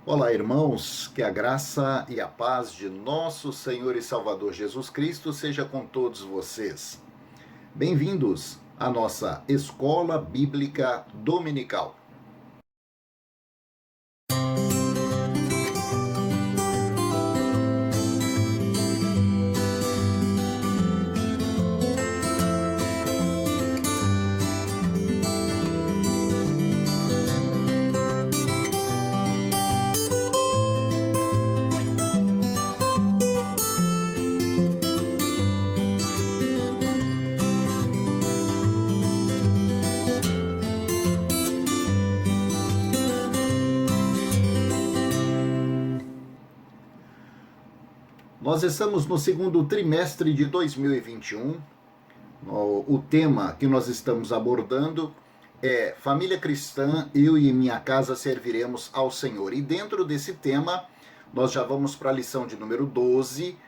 Olá, irmãos, que a graça e a paz de nosso Senhor e Salvador Jesus Cristo seja com todos vocês. Bem-vindos à nossa Escola Bíblica Dominical. Nós estamos no segundo trimestre de 2021. O tema que nós estamos abordando é Família Cristã, eu e minha casa serviremos ao Senhor. E dentro desse tema, nós já vamos para a lição de número 12,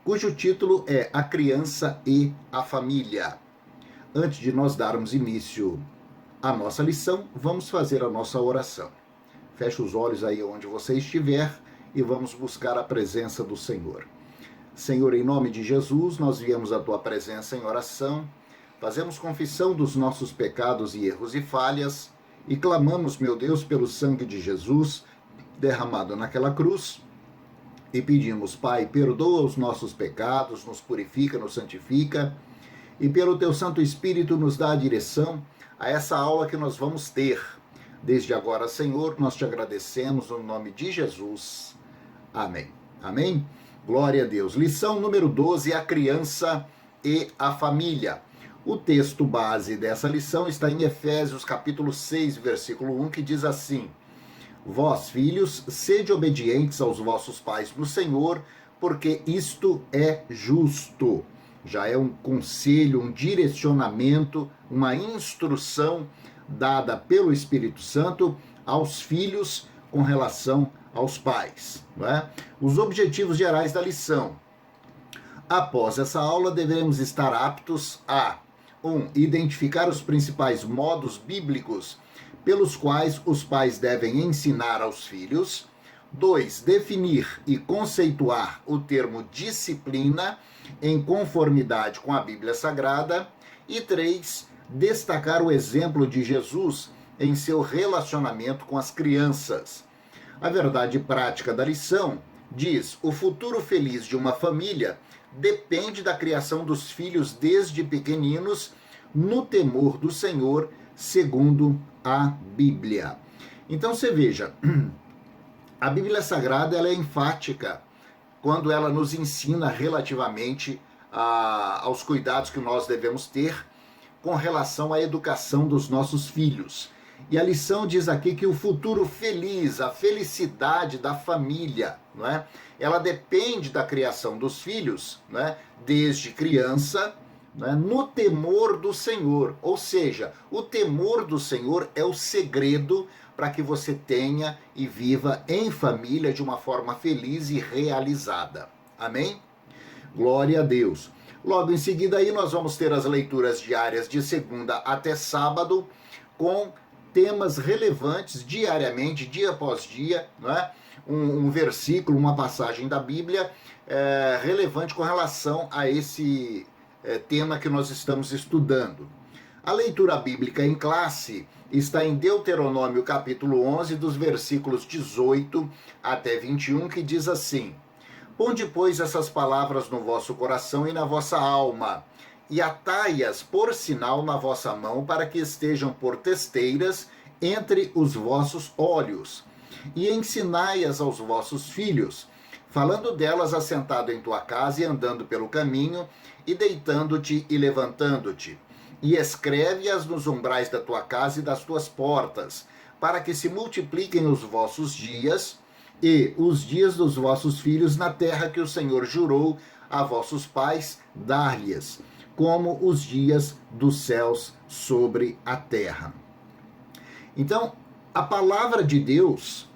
cujo título é A Criança e a Família. Antes de nós darmos início à nossa lição, vamos fazer a nossa oração. Feche os olhos aí onde você estiver e vamos buscar a presença do Senhor. Senhor, em nome de Jesus, nós viemos à Tua presença em oração, fazemos confissão dos nossos pecados e erros e falhas e clamamos, meu Deus, pelo sangue de Jesus derramado naquela cruz e pedimos, Pai, perdoa os nossos pecados, nos purifica, nos santifica e pelo Teu Santo Espírito nos dá a direção a essa aula que nós vamos ter. Desde agora, Senhor, nós te agradecemos no nome de Jesus. Amém. Amém? Glória a Deus. Lição número 12, a criança e a família. O texto base dessa lição está em Efésios capítulo 6, versículo 1, que diz assim: Vós, filhos, sede obedientes aos vossos pais no Senhor, porque isto é justo. Já é um conselho, um direcionamento, uma instrução dada pelo Espírito Santo aos filhos com relação aos pais, não é? Os objetivos gerais da lição. Após essa aula, devemos estar aptos a 1. Identificar os principais modos bíblicos pelos quais os pais devem ensinar aos filhos. 2. Definir e conceituar o termo disciplina em conformidade com a Bíblia Sagrada. E 3. Destacar o exemplo de Jesus em seu relacionamento com as crianças. A verdade prática da lição diz: o futuro feliz de uma família depende da criação dos filhos desde pequeninos no temor do Senhor, segundo a Bíblia. Então você veja, a Bíblia Sagrada ela é enfática quando ela nos ensina relativamente aos cuidados que nós devemos ter com relação à educação dos nossos filhos. E a lição diz aqui que o futuro feliz, a felicidade da família, não é? Ela depende da criação dos filhos, não é? Desde criança, não é? No temor do Senhor. Ou seja, o temor do Senhor é o segredo para que você tenha e viva em família de uma forma feliz e realizada. Amém? Glória a Deus. Logo em seguida aí nós vamos ter as leituras diárias de segunda até sábado com temas relevantes diariamente, dia após dia, não é? Um versículo, uma passagem da Bíblia relevante com relação a esse tema que nós estamos estudando. A leitura bíblica em classe está em Deuteronômio capítulo 11, dos versículos 18 até 21, que diz assim: Ponde, pois, essas palavras no vosso coração e na vossa alma, e atai-as por sinal na vossa mão, para que estejam por testeiras entre os vossos olhos. E ensinai-as aos vossos filhos, falando delas assentado em tua casa e andando pelo caminho, e deitando-te e levantando-te. E escreve-as nos umbrais da tua casa e das tuas portas, para que se multipliquem os vossos dias e os dias dos vossos filhos na terra que o Senhor jurou a vossos pais dar-lhes, como os dias dos céus sobre a terra. Então, a palavra de Deus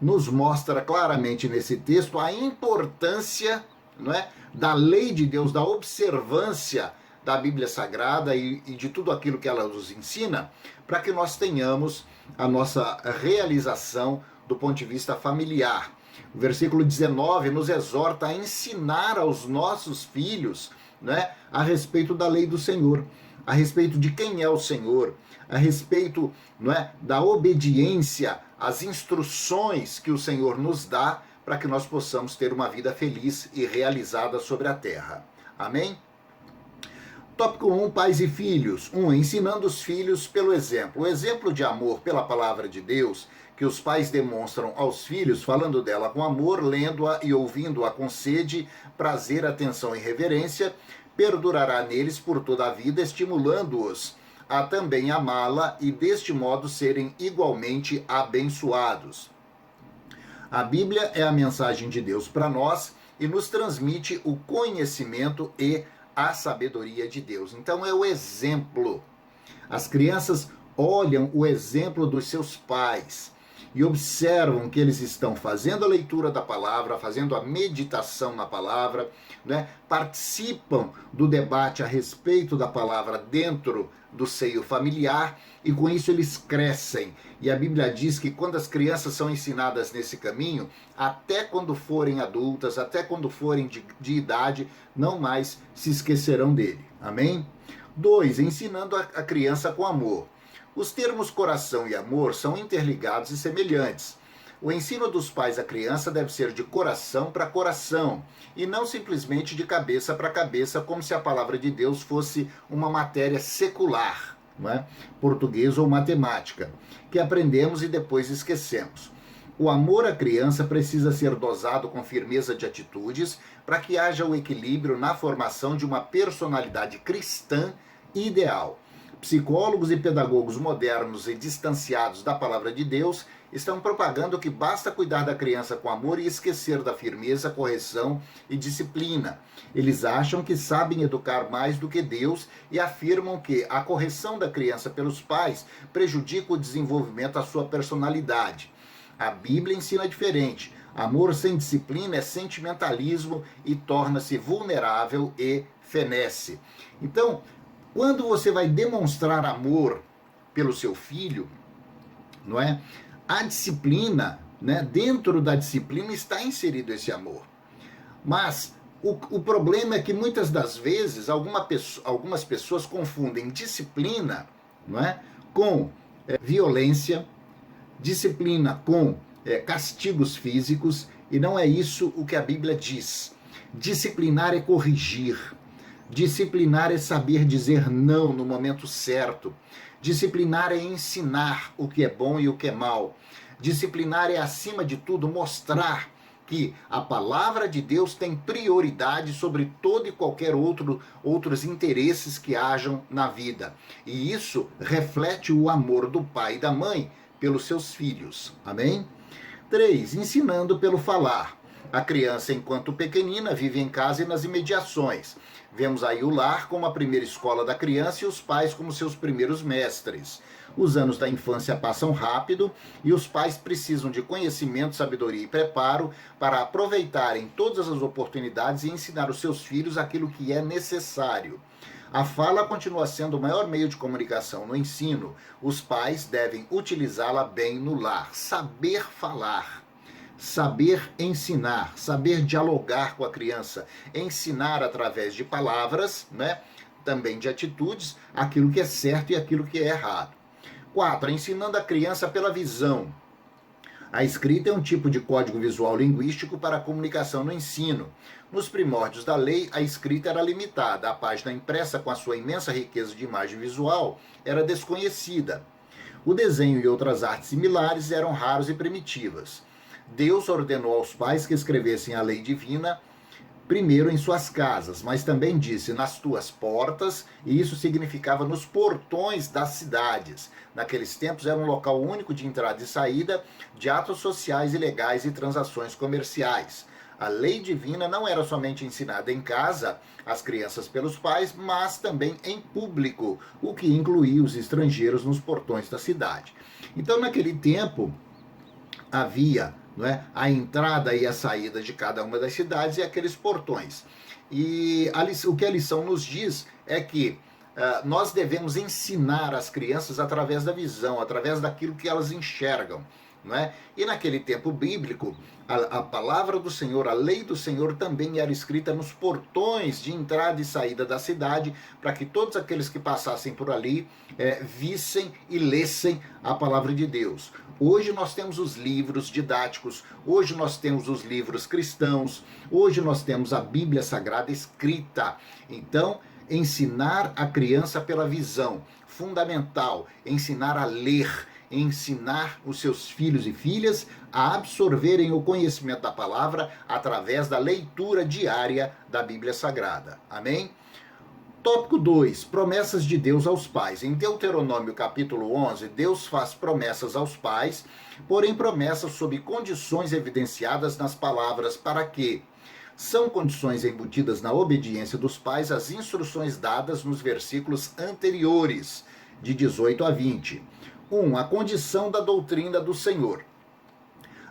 nos mostra claramente nesse texto a importância, não é, da lei de Deus, da observância da Bíblia Sagrada e de tudo aquilo que ela nos ensina, para que nós tenhamos a nossa realização do ponto de vista familiar. O versículo 19 nos exorta a ensinar aos nossos filhos, né, a respeito da lei do Senhor, a respeito de quem é o Senhor, a respeito, não é, da obediência às instruções que o Senhor nos dá para que nós possamos ter uma vida feliz e realizada sobre a terra. Amém? Tópico 1, pais e filhos. 1, ensinando os filhos pelo exemplo. O exemplo de amor pela palavra de Deus que os pais demonstram aos filhos, falando dela com amor, lendo-a e ouvindo-a com sede, prazer, atenção e reverência, perdurará neles por toda a vida, estimulando-os a também amá-la e deste modo serem igualmente abençoados. A Bíblia é a mensagem de Deus para nós e nos transmite o conhecimento e a sabedoria de Deus. Então é o exemplo. As crianças olham o exemplo dos seus pais e observam que eles estão fazendo a leitura da palavra, fazendo a meditação na palavra, né? Participam do debate a respeito da palavra dentro do seio familiar e com isso eles crescem. E a Bíblia diz que quando as crianças são ensinadas nesse caminho, até quando forem adultas, até quando forem de idade, não mais se esquecerão dele. Amém? 2, ensinando a criança com amor. Os termos coração e amor são interligados e semelhantes. O ensino dos pais à criança deve ser de coração para coração e não simplesmente de cabeça para cabeça, como se a palavra de Deus fosse uma matéria secular, não é? Português ou matemática, que aprendemos e depois esquecemos. O amor à criança precisa ser dosado com firmeza de atitudes para que haja o equilíbrio na formação de uma personalidade cristã ideal. Psicólogos e pedagogos modernos e distanciados da palavra de Deus estão propagando que basta cuidar da criança com amor e esquecer da firmeza, correção e disciplina. Eles acham que sabem educar mais do que Deus e afirmam que a correção da criança pelos pais prejudica o desenvolvimento da sua personalidade. A Bíblia ensina diferente. Amor sem disciplina é sentimentalismo e torna-se vulnerável e fenece. Então, quando você vai demonstrar amor pelo seu filho, não é? A disciplina, né? Dentro da disciplina está inserido esse amor. Mas o problema é que muitas das vezes algumas pessoas confundem disciplina, não é? Com violência, disciplina com castigos físicos, e não é isso o que a Bíblia diz. Disciplinar é corrigir. Disciplinar é saber dizer não no momento certo. Disciplinar é ensinar o que é bom e o que é mal. Disciplinar é, acima de tudo, mostrar que a palavra de Deus tem prioridade sobre todo e qualquer outros interesses que hajam na vida. E isso reflete o amor do pai e da mãe pelos seus filhos. Amém? 3. Ensinando pelo falar. A criança, enquanto pequenina, vive em casa e nas imediações. Vemos aí o lar como a primeira escola da criança e os pais como seus primeiros mestres. Os anos da infância passam rápido e os pais precisam de conhecimento, sabedoria e preparo para aproveitarem todas as oportunidades e ensinar os seus filhos aquilo que é necessário. A fala continua sendo o maior meio de comunicação no ensino. Os pais devem utilizá-la bem no lar. Saber falar. Saber ensinar, saber dialogar com a criança, ensinar através de palavras, né? Também de atitudes, aquilo que é certo e aquilo que é errado. 4. Ensinando a criança pela visão. A escrita é um tipo de código visual linguístico para a comunicação no ensino. Nos primórdios da lei, a escrita era limitada. A página impressa, com a sua imensa riqueza de imagem visual, era desconhecida. O desenho e outras artes similares eram raros e primitivas. Deus ordenou aos pais que escrevessem a lei divina primeiro em suas casas, mas também disse nas tuas portas, e isso significava nos portões das cidades. Naqueles tempos era um local único de entrada e saída de atos sociais e legais e transações comerciais. A lei divina não era somente ensinada em casa às crianças pelos pais, mas também em público, o que incluía os estrangeiros nos portões da cidade. Então, naquele tempo, havia, não é, a entrada e a saída de cada uma das cidades e aqueles portões. E o que a lição nos diz é que nós devemos ensinar as crianças através da visão, através daquilo que elas enxergam. não é? E naquele tempo bíblico, a palavra do Senhor, a lei do Senhor também era escrita nos portões de entrada e saída da cidade, para que todos aqueles que passassem por ali vissem e lessem a palavra de Deus. Hoje nós temos os livros didáticos, hoje nós temos os livros cristãos, hoje nós temos a Bíblia Sagrada escrita. Então, ensinar a criança pela visão, fundamental, ensinar a ler, ensinar os seus filhos e filhas a absorverem o conhecimento da palavra através da leitura diária da Bíblia Sagrada. Amém? Tópico 2, promessas de Deus aos pais. Em Deuteronômio capítulo 11, Deus faz promessas aos pais, porém promessas sob condições evidenciadas nas palavras para que são condições embutidas na obediência dos pais às instruções dadas nos versículos anteriores, de 18 a 20. 1. A condição da doutrina do Senhor.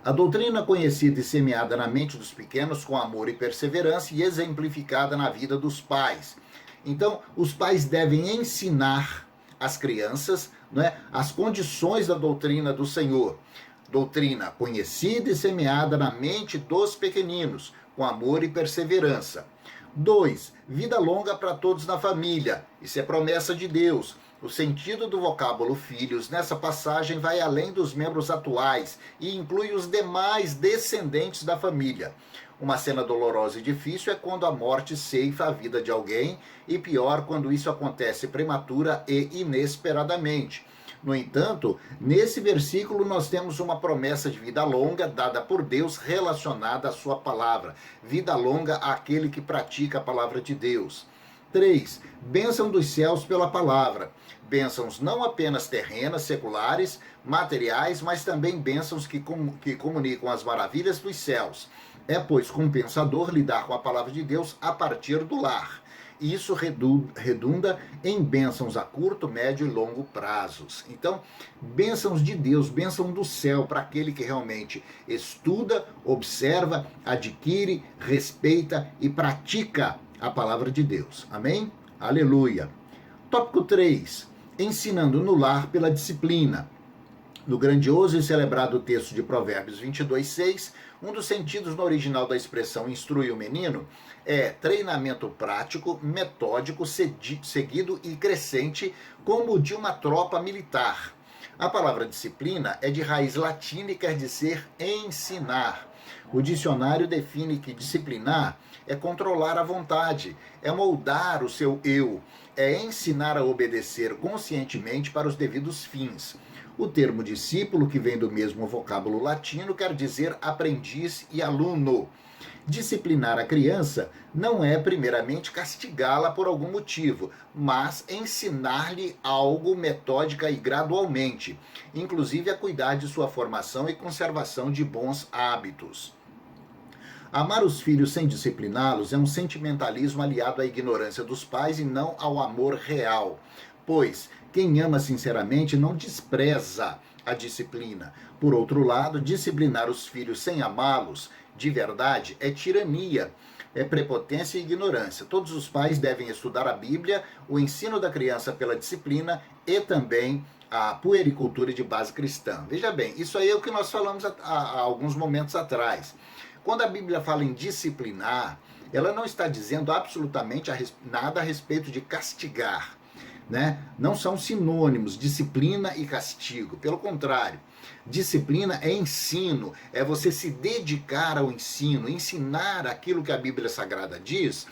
A doutrina conhecida e semeada na mente dos pequenos com amor e perseverança e exemplificada na vida dos pais. Então, os pais devem ensinar às crianças, as condições da doutrina do Senhor. Doutrina conhecida e semeada na mente dos pequeninos, com amor e perseverança. 2. Vida longa para todos na família. Isso é promessa de Deus. O sentido do vocábulo filhos nessa passagem vai além dos membros atuais e inclui os demais descendentes da família. Uma cena dolorosa e difícil é quando a morte ceifa a vida de alguém, e pior quando isso acontece prematura e inesperadamente. No entanto, nesse versículo nós temos uma promessa de vida longa dada por Deus relacionada à sua palavra. Vida longa àquele que pratica a palavra de Deus. 3. Bênção dos céus pela palavra. Bênçãos não apenas terrenas, seculares, materiais, mas também bênçãos que comunicam as maravilhas dos céus. É, pois, compensador lidar com a palavra de Deus a partir do lar. E isso redunda em bênçãos a curto, médio e longo prazos. Então, bênçãos de Deus, bênção do céu para aquele que realmente estuda, observa, adquire, respeita e pratica a palavra de Deus. Amém? Aleluia. Tópico 3. Ensinando no lar pela disciplina. No grandioso e celebrado texto de Provérbios 22:6, um dos sentidos no original da expressão instrui o menino é treinamento prático, metódico, seguido e crescente, como o de uma tropa militar. A palavra disciplina é de raiz latina e quer dizer ensinar. O dicionário define que disciplinar é controlar a vontade, é moldar o seu eu, é ensinar a obedecer conscientemente para os devidos fins. O termo discípulo, que vem do mesmo vocábulo latino, quer dizer aprendiz e aluno. Disciplinar a criança não é, primeiramente, castigá-la por algum motivo, mas ensinar-lhe algo metódica e gradualmente, inclusive a cuidar de sua formação e conservação de bons hábitos. Amar os filhos sem discipliná-los é um sentimentalismo aliado à ignorância dos pais e não ao amor real, pois quem ama sinceramente não despreza a disciplina. Por outro lado, disciplinar os filhos sem amá-los de verdade é tirania, é prepotência e ignorância. Todos os pais devem estudar a Bíblia, o ensino da criança pela disciplina e também a puericultura de base cristã. Veja bem, isso aí é o que nós falamos há alguns momentos atrás. Quando a Bíblia fala em disciplinar, ela não está dizendo absolutamente nada a respeito de castigar. Não são sinônimos, disciplina e castigo. Pelo contrário, disciplina é ensino, é você se dedicar ao ensino, ensinar aquilo que a Bíblia Sagrada diz,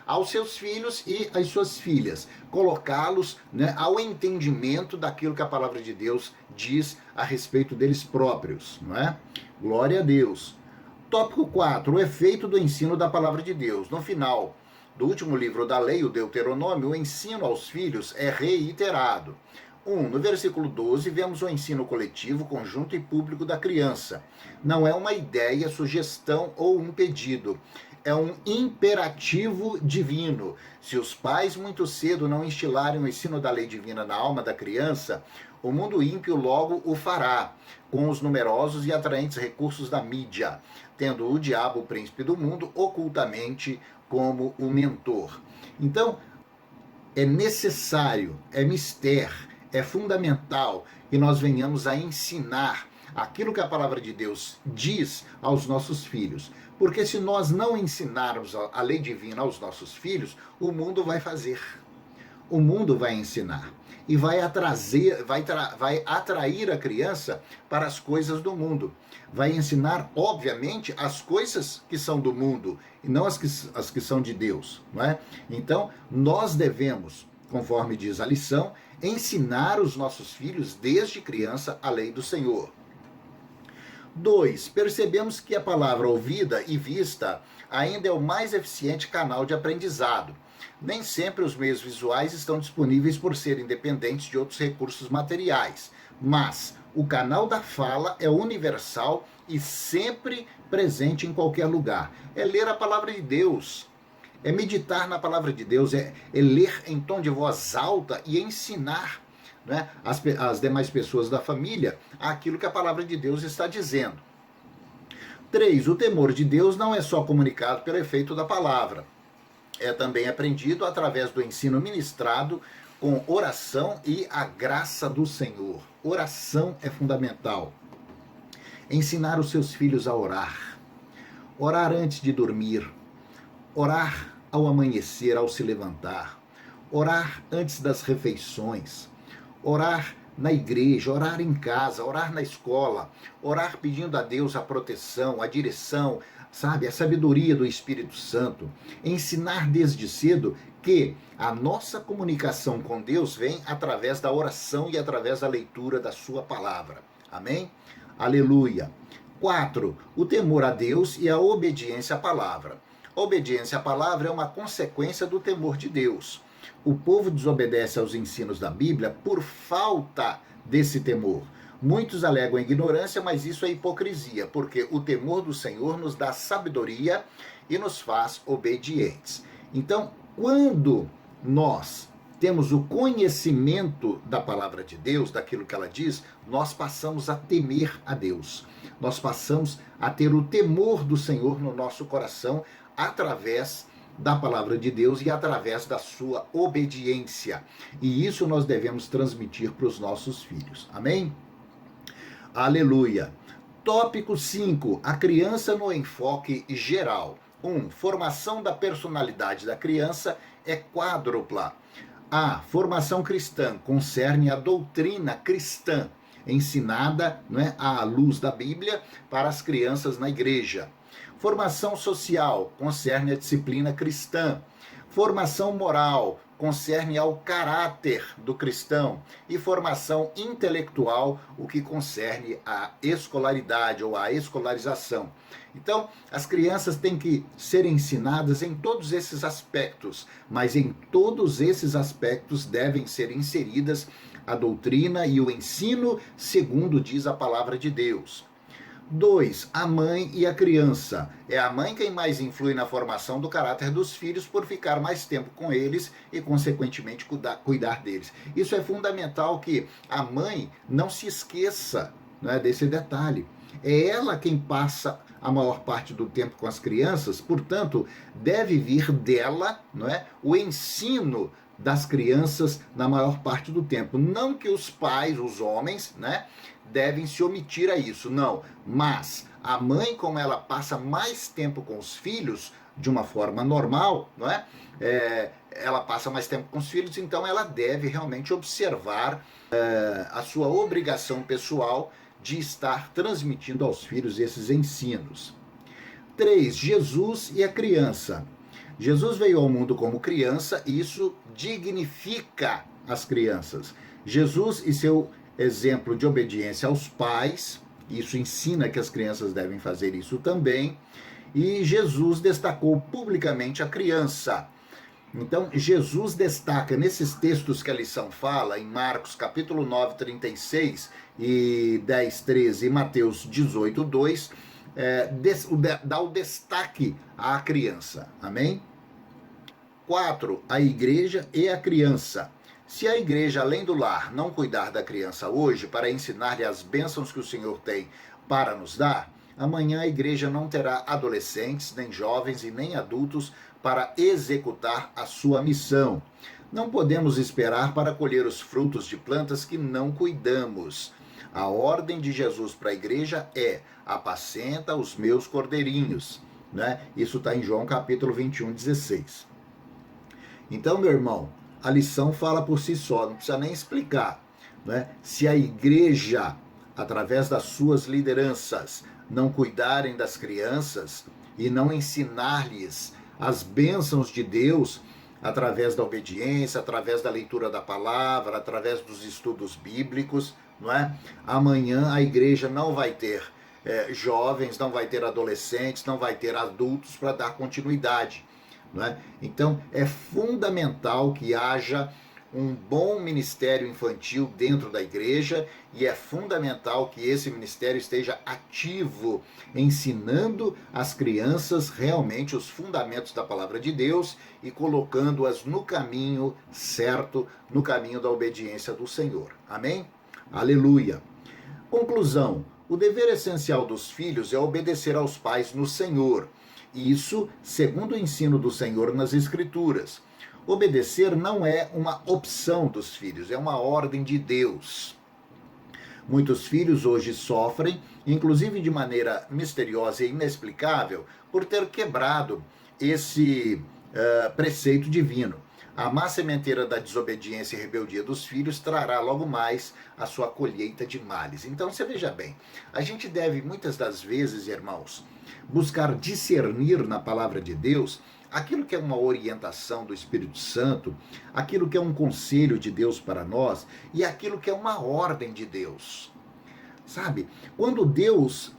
aos seus filhos e às suas filhas, colocá-los ao entendimento daquilo que a palavra de Deus diz a respeito deles próprios. Glória a Deus. Tópico 4, o efeito do ensino da palavra de Deus. No final do último livro da lei, o Deuteronômio, o ensino aos filhos é reiterado. No versículo 12, vemos o ensino coletivo, conjunto e público da criança. Não é uma ideia, sugestão ou um pedido. É um imperativo divino. Se os pais muito cedo não instilarem o ensino da lei divina na alma da criança, o mundo ímpio logo o fará, com os numerosos e atraentes recursos da mídia, tendo o diabo, o príncipe do mundo, ocultamente como o mentor. Então, é necessário, é mister, é fundamental que nós venhamos a ensinar aquilo que a palavra de Deus diz aos nossos filhos. Porque se nós não ensinarmos a lei divina aos nossos filhos, o mundo vai fazer. O mundo vai ensinar e vai atrair a criança para as coisas do mundo. Vai ensinar, obviamente, as coisas que são do mundo e não as que são de Deus, não é? Então, nós devemos, conforme diz a lição, ensinar os nossos filhos desde criança a lei do Senhor. 2. Percebemos que a palavra ouvida e vista ainda é o mais eficiente canal de aprendizado. Nem sempre os meios visuais estão disponíveis por serem dependentes de outros recursos materiais, mas o canal da fala é universal e sempre presente em qualquer lugar. É ler a palavra de Deus, é meditar na palavra de Deus, é ler em tom de voz alta e ensinar, né, as demais pessoas da família aquilo que a palavra de Deus está dizendo. 3. O temor de Deus não é só comunicado pelo efeito da palavra. É também aprendido através do ensino ministrado com oração e a graça do Senhor. Oração é fundamental. Ensinar os seus filhos a orar. Orar antes de dormir. Orar ao amanhecer, ao se levantar. Orar antes das refeições. Orar na igreja, orar em casa, orar na escola. Orar pedindo a Deus a proteção, a direção, sabe, a sabedoria do Espírito Santo. Ensinar desde cedo que a nossa comunicação com Deus vem através da oração e através da leitura da sua palavra. Amém? Aleluia. 4. O temor a Deus e a obediência à palavra. A obediência à palavra é uma consequência do temor de Deus. O povo desobedece aos ensinos da Bíblia por falta desse temor. Muitos alegam ignorância, mas isso é hipocrisia, porque o temor do Senhor nos dá sabedoria e nos faz obedientes. Então, quando nós temos o conhecimento da palavra de Deus, daquilo que ela diz, nós passamos a temer a Deus. Nós passamos a ter o temor do Senhor no nosso coração através da palavra de Deus e através da sua obediência. E isso nós devemos transmitir para os nossos filhos. Amém? Aleluia. Tópico 5. A criança no enfoque geral. 1. Formação da personalidade da criança é quádrupla. A formação cristã concerne a doutrina cristã, ensinada, né, à luz da Bíblia para as crianças na igreja. Formação social concerne a disciplina cristã. Formação moral concerne ao caráter do cristão. E formação intelectual, o que concerne à escolaridade ou à escolarização. Então, as crianças têm que ser ensinadas em todos esses aspectos, mas em todos esses aspectos devem ser inseridas a doutrina e o ensino, segundo diz a palavra de Deus. 2. A mãe e a criança. É a mãe quem mais influi na formação do caráter dos filhos por ficar mais tempo com eles e, consequentemente, cuidar deles. Isso é fundamental que a mãe não se esqueça, né, desse detalhe. É ela quem passa a maior parte do tempo com as crianças, portanto, deve vir dela, não é, o ensino das crianças na maior parte do tempo. Não que os pais, os homens, né, devem se omitir a isso, não. Mas a mãe, como ela passa mais tempo com os filhos, de uma forma normal, não é? Ela passa mais tempo com os filhos, então ela deve realmente observar a sua obrigação pessoal de estar transmitindo aos filhos esses ensinos. 3. Jesus e a criança. Jesus veio ao mundo como criança e isso dignifica as crianças. Jesus e seu exemplo de obediência aos pais, isso ensina que as crianças devem fazer isso também, e Jesus destacou publicamente a criança. Então, Jesus destaca nesses textos que a lição fala, em Marcos capítulo 9, 36 e 10, 13 e Mateus 18, 2, dá o destaque à criança. Amém? 4. A igreja e a criança. Se a igreja, além do lar, não cuidar da criança hoje para ensinar-lhe as bênçãos que o Senhor tem para nos dar, amanhã a igreja não terá adolescentes, nem jovens e nem adultos para executar a sua missão. Não podemos esperar para colher os frutos de plantas que não cuidamos. A ordem de Jesus para a igreja é: apacenta os meus cordeirinhos, né? Isso está em João capítulo 21, 16. Então, meu irmão, a lição fala por si só, não precisa nem explicar, né? Se a igreja, através das suas lideranças, não cuidarem das crianças e não ensinar-lhes as bênçãos de Deus, através da obediência, através da leitura da palavra, através dos estudos bíblicos, não é? Amanhã a igreja não vai ter jovens, não vai ter adolescentes, não vai ter adultos para dar continuidade, não é? Então é fundamental que haja um bom ministério infantil dentro da igreja e é fundamental que esse ministério esteja ativo, ensinando as crianças realmente os fundamentos da palavra de Deus e colocando-as no caminho certo, no caminho da obediência do Senhor. Amém? Aleluia! Conclusão: o dever essencial dos filhos é obedecer aos pais no Senhor. Isso segundo o ensino do Senhor nas Escrituras. Obedecer não é uma opção dos filhos, é uma ordem de Deus. Muitos filhos hoje sofrem, inclusive de maneira misteriosa e inexplicável, por ter quebrado esse preceito divino. A má sementeira da desobediência e rebeldia dos filhos trará logo mais a sua colheita de males. Então você veja bem, a gente deve muitas das vezes, irmãos, buscar discernir na palavra de Deus aquilo que é uma orientação do Espírito Santo, aquilo que é um conselho de Deus para nós e aquilo que é uma ordem de Deus. Sabe? Quando Deus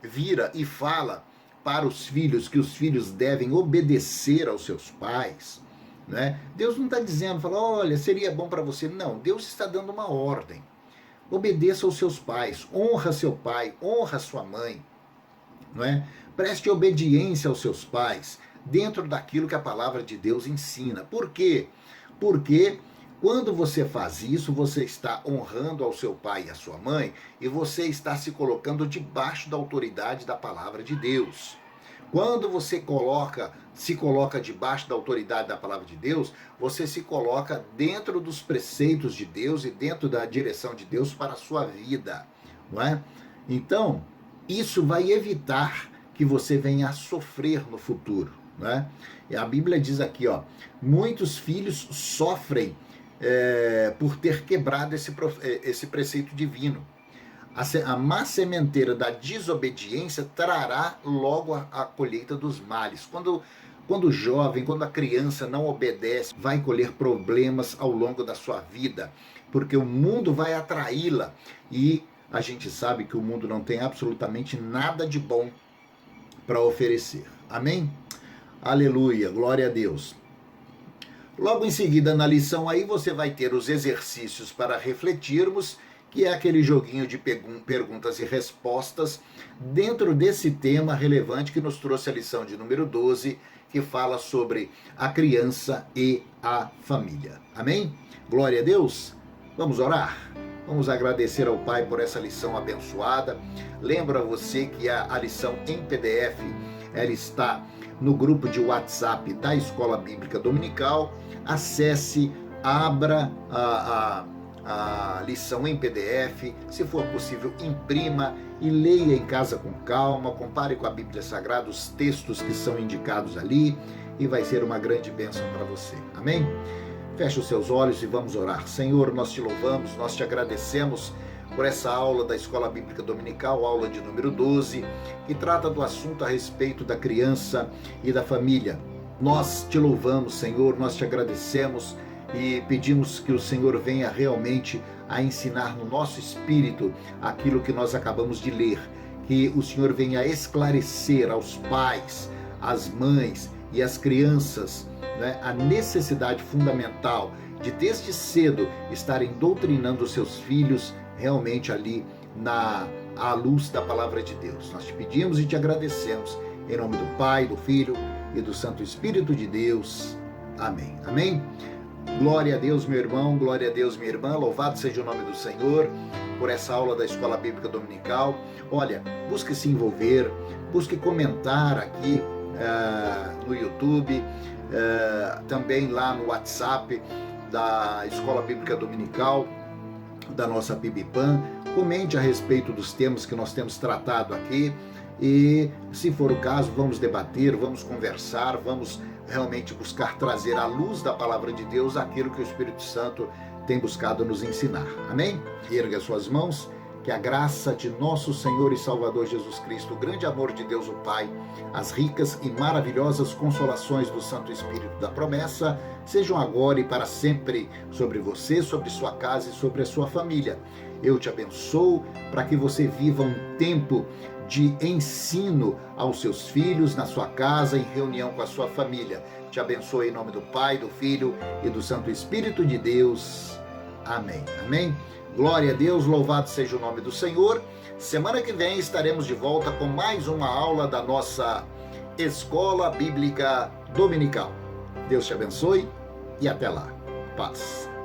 vira e fala para os filhos que os filhos devem obedecer aos seus pais, né? Deus não está dizendo, fala, olha, seria bom para você. Não, Deus está dando uma ordem. Obedeça aos seus pais, honra seu pai, honra sua mãe, não é? Preste obediência aos seus pais, dentro daquilo que a palavra de Deus ensina. Por quê? Porque quando você faz isso, você está honrando ao seu pai e à sua mãe, e você está se colocando debaixo da autoridade da palavra de Deus. Quando você se coloca debaixo da autoridade da palavra de Deus, você se coloca dentro dos preceitos de Deus e dentro da direção de Deus para a sua vida, não é? Então, isso vai evitar que você venha a sofrer no futuro, né? E a Bíblia diz aqui, ó, muitos filhos sofrem por ter quebrado esse preceito divino. A má sementeira da desobediência trará logo a colheita dos males. Quando o jovem, quando a criança não obedece, vai colher problemas ao longo da sua vida, porque o mundo vai atraí-la e a gente sabe que o mundo não tem absolutamente nada de bom para oferecer. Amém? Aleluia, glória a Deus. Logo em seguida, na lição aí, você vai ter os exercícios para refletirmos, que é aquele joguinho de perguntas e respostas dentro desse tema relevante que nos trouxe a lição de número 12, que fala sobre a criança e a família. Amém? Glória a Deus. Vamos orar? Vamos agradecer ao Pai por essa lição abençoada. Lembra você que a lição em PDF, ela está no grupo de WhatsApp da Escola Bíblica Dominical. Acesse, abra a lição em PDF, se for possível, imprima e leia em casa com calma, compare com a Bíblia Sagrada os textos que são indicados ali e vai ser uma grande bênção para você. Amém? Feche os seus olhos e vamos orar. Senhor, nós te louvamos, nós te agradecemos por essa aula da Escola Bíblica Dominical, aula de número 12, que trata do assunto a respeito da criança e da família. Nós te louvamos, Senhor, nós te agradecemos e pedimos que o Senhor venha realmente a ensinar no nosso espírito aquilo que nós acabamos de ler, que o Senhor venha a esclarecer aos pais, às mães e às crianças, né, a necessidade fundamental de desde cedo estarem doutrinando os seus filhos realmente ali à luz da palavra de Deus. Nós te pedimos e te agradecemos em nome do Pai, do Filho e do Santo Espírito de Deus. Amém. Amém? Glória a Deus, meu irmão, glória a Deus, minha irmã, louvado seja o nome do Senhor por essa aula da Escola Bíblica Dominical. Olha, busque se envolver, busque comentar aqui no YouTube, também lá no WhatsApp da Escola Bíblica Dominical. da nossa PIBPAN, comente a respeito dos temas que nós temos tratado aqui e, se for o caso, vamos debater, vamos conversar, vamos realmente buscar trazer à luz da palavra de Deus aquilo que o Espírito Santo tem buscado nos ensinar. Amém? Erga suas mãos, que a graça de nosso Senhor e Salvador Jesus Cristo, o grande amor de Deus o Pai, as ricas e maravilhosas consolações do Santo Espírito da promessa, sejam agora e para sempre sobre você, sobre sua casa e sobre a sua família. Eu te abençoo para que você viva um tempo de ensino aos seus filhos, na sua casa, em reunião com a sua família. Te abençoo em nome do Pai, do Filho e do Santo Espírito de Deus. Amém. Amém. Glória a Deus, louvado seja o nome do Senhor. Semana que vem estaremos de volta com mais uma aula da nossa Escola Bíblica Dominical. Deus te abençoe e até lá. Paz.